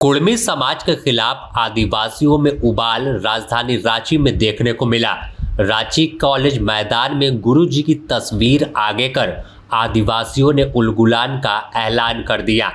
कुर्मी समाज के खिलाफ आदिवासियों में उबाल राजधानी रांची में देखने को मिला। रांची कॉलेज मैदान में गुरुजी की तस्वीर आगे कर आदिवासियों ने उलगुलान का ऐलान कर दिया।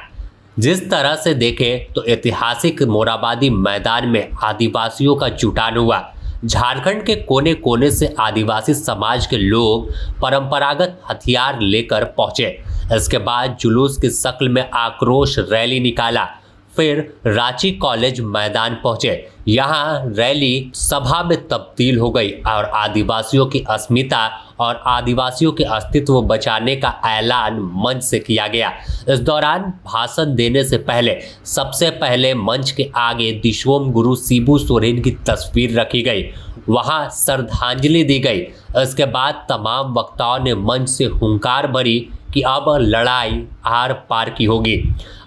जिस तरह से देखें तो ऐतिहासिक मोरहाबादी मैदान में आदिवासियों का जुटान हुआ। झारखंड के कोने कोने से आदिवासी समाज के लोग परंपरागत हथियार लेकर पहुंचे। इसके बाद जुलूस की शक्ल में आक्रोश रैली निकाला, फिर रांची कॉलेज मैदान पहुंचे। यहां रैली सभा में तब्दील हो गई और आदिवासियों की अस्मिता और आदिवासियों के अस्तित्व बचाने का ऐलान मंच से किया गया। इस दौरान भाषण देने से पहले सबसे पहले मंच के आगे दिशोम गुरु शिबू सोरेन की तस्वीर रखी गई, वहां श्रद्धांजलि दी गई। इसके बाद तमाम वक्ताओं ने मंच से हुंकार भरी कि अब लड़ाई आर पार की होगी।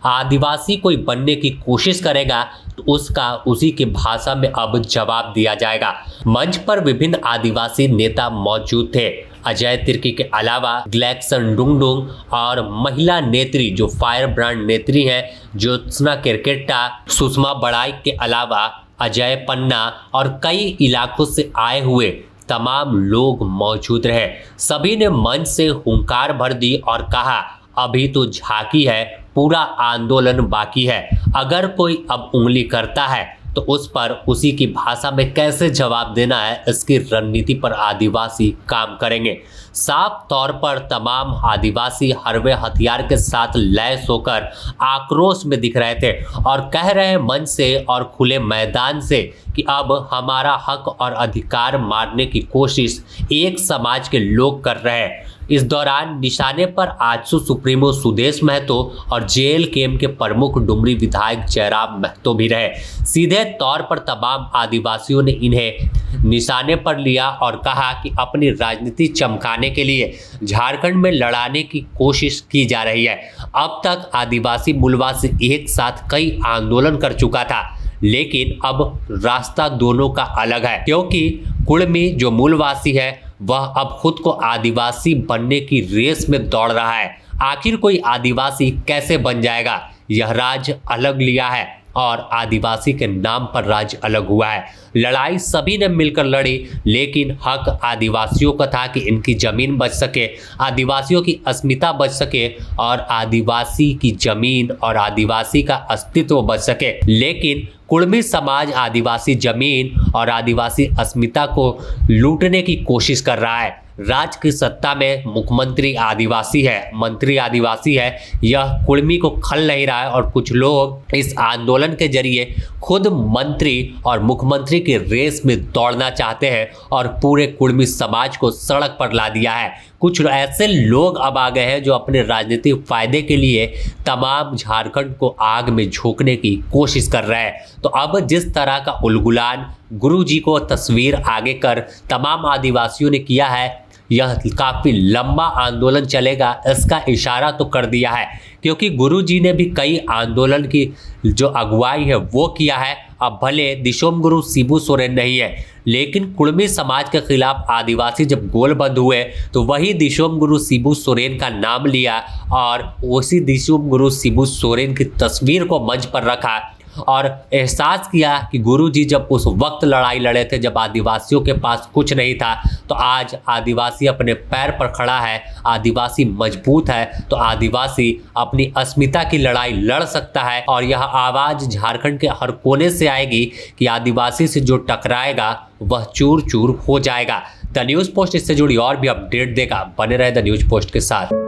आदिवासी कोई बनने की कोशिश करेगा तो उसका उसी की भाषा में अब जवाब दिया जाएगा। मंच पर विभिन्न आदिवासी नेता मौजूद थे। अजय तिर्की के अलावा ग्लैक्सन डुंगडुंग और महिला नेत्री जो फायर ब्रांड नेत्री हैं ज्योत्सना केरकेट्टा, सुषमा बड़ाई के अलावा अजय पन्ना और कई इलाकों से आए हुए तमाम लोग मौजूद रहे। सभी ने मंच से हुंकार भर दी और कहा, अभी तो झांकी है, पूरा आंदोलन बाकी है। अगर कोई अब उंगली करता है तो उस पर उसी की भाषा में कैसे जवाब देना है, इसकी रणनीति पर आदिवासी काम करेंगे। साफ तौर पर तमाम आदिवासी हरवे हथियार के साथ लैस होकर आक्रोश में दिख रहे थे और कह रहे हैं मंच से और खुले मैदान से कि अब हमारा हक और अधिकार मारने की कोशिश एक समाज के लोग कर रहे हैं। इस दौरान निशाने पर आजसू सुप्रीमो सुदेश महतो और जेएल केम के प्रमुख डुमरी विधायक जयराम महतो भी रहे। सीधे तौर पर तमाम आदिवासियों ने इन्हें निशाने पर लिया और कहा कि अपनी राजनीति चमकाने के लिए झारखंड में लड़ाने की कोशिश की जा रही है। अब तक आदिवासी मूलवा से एक साथ कई आंदोलन कर चुका था, लेकिन अब रास्ता दोनों का अलग है, क्योंकि कुर्मी जो मूलवासी है वह अब खुद को आदिवासी बनने की रेस में दौड़ रहा है। आखिर कोई आदिवासी कैसे बन जाएगा? यह राज अलग लिया है और आदिवासी के नाम पर राज अलग हुआ है। लड़ाई सभी ने मिलकर लड़ी, लेकिन हक आदिवासियों का था कि इनकी जमीन बच सके, आदिवासियों की अस्मिता बच सके और आदिवासी की जमीन और आदिवासी का अस्तित्व बच सके। लेकिन कुर्मी समाज आदिवासी जमीन और आदिवासी अस्मिता को लूटने की कोशिश कर रहा है। राज्य की सत्ता में मुख्यमंत्री आदिवासी है, मंत्री आदिवासी है, यह कुर्मी को खल नहीं रहा है और कुछ लोग इस आंदोलन के जरिए खुद मंत्री और मुख्यमंत्री की रेस में दौड़ना चाहते हैं और पूरे कुर्मी समाज को सड़क पर ला दिया है। कुछ ऐसे लोग अब आ गए हैं जो अपने राजनीतिक फायदे के लिए तमाम झारखंड को आग में झोंकने की कोशिश कर रहे हैं। तो अब जिस तरह का उलगुलान गुरुजी को तस्वीर आगे कर तमाम आदिवासियों ने किया है, यह काफ़ी लंबा आंदोलन चलेगा, इसका इशारा तो कर दिया है, क्योंकि गुरुजी ने भी कई आंदोलन की जो अगुवाई है वो किया है। अब भले दिशोम गुरु शिबू सोरेन नहीं है, लेकिन कुर्मी समाज के खिलाफ आदिवासी जब गोलबंद हुए तो वही दिशोम गुरु शिबू सोरेन का नाम लिया और उसी दिशोम गुरु शिबू सोरेन की तस्वीर को मंच पर रखा और एहसास किया कि गुरुजी जब उस वक्त लड़ाई लड़े थे जब आदिवासियों के पास कुछ नहीं था, तो आज आदिवासी अपने पैर पर खड़ा है, आदिवासी मजबूत है, तो आदिवासी अपनी अस्मिता की लड़ाई लड़ सकता है। और यह आवाज़ झारखंड के हर कोने से आएगी कि आदिवासी से जो टकराएगा वह चूर चूर हो जाएगा। द न्यूज़ पोस्ट इससे जुड़ी और भी अपडेट देगा, बने रहे द न्यूज़ पोस्ट के साथ।